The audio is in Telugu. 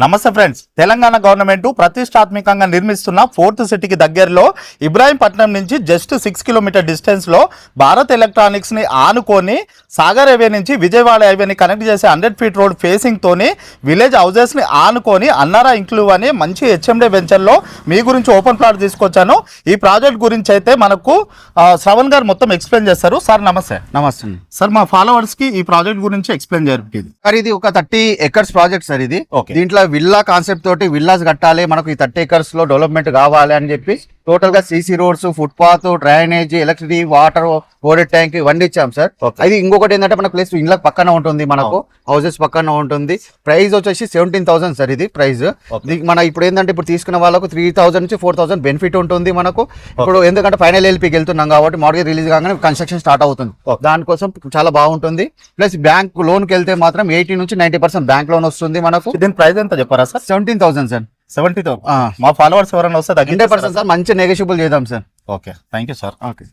నమస్తే ఫ్రెండ్స్, తెలంగాణ గవర్నమెంట్ ప్రతిష్టాత్మకంగా నిర్మిస్తున్న ఫోర్త్ సిటీకి దగ్గరలో ఇబ్రాహీంపట్నం నుంచి జస్ట్ 6 కిలోమీటర్ డిస్టెన్స్ లో భారత్ ఎలక్ట్రానిక్స్ ని ఆనుకొని సాగర్ హైవే నుంచి విజయవాడ హైవేని కనెక్ట్ చేసే 100 ఫీట్ రోడ్ ఫేసింగ్ తోని విలేజ్ హౌసెస్ ని ఆనుకొని అన్నారా ఇంక్లూవ్ అనే మంచి హెచ్ఎండే వెంచర్ లో మీ గురించి ఓపెన్ ప్లాట్ తీసుకొచ్చాను. ఈ ప్రాజెక్ట్ గురించి అయితే మనకు శ్రవణ్ గారు మొత్తం ఎక్స్ప్లెయిన్ చేస్తారు. సార్ నమస్తే. నమస్తే సార్, మా ఫాలోవర్స్ కి ఈ ప్రాజెక్ట్ గురించి ఎక్స్ప్లెయిన్ చేయండి. సార్, ఇది ఒక 30 ఎకర్స్ ప్రాజెక్ట్ సార్. ఇది దీంట్లో విల్లా కాన్సెప్ట్ తోటి విల్లాస్ కట్టాలి, మనకు ఈ 30 ఎకర్స్ లో డెవలప్మెంట్ కావాలి అని చెప్పి టోటల్ గా CC roads, footpath, drainage, electricity, water, ఓడెడ్ tank ఇవన్నీ ఇచ్చాం సార్. అది ఇంకొకటి ఏంటంటే మన ప్లేస్ ఇళ్ళకి పక్కన ఉంటుంది, మనకు హౌసెస్ పక్కన ఉంటుంది. ప్రైస్ వచ్చేసి 17,000 సార్. ఇది ప్రైస్ మన ఇప్పుడు ఏంటంటే ఇప్పుడు తీసుకున్న వాళ్ళకు 3,000 నుంచి 4,000 బెనిఫిట్ ఉంటుంది మనకు. ఇప్పుడు ఎందుకంటే ఫైనల్ ఎల్పీకి వెళ్తున్నాం కాబట్టి మార్గేజ్ రిలీజ్ కాగానే కన్స్ట్రక్షన్ స్టార్ట్ అవుతుంది. దానికోసం చాలా బాగుంటుంది. ప్లస్ బ్యాంక్ లోన్ కి వెళ్తే మాత్రం 80 నుంచి 90% బ్యాంక్ లోన్ వస్తుంది మనకు. దీని ప్రైస్ ఎంత చెప్పారా సార్? 17,000 సార్. 70,000. మా ఫాలోవర్స్ ఎవరైనా వస్తే 100% సార్. మంచి నెగోషియబుల్ చేద్దాం sir. Okay, thank you sir. Okay.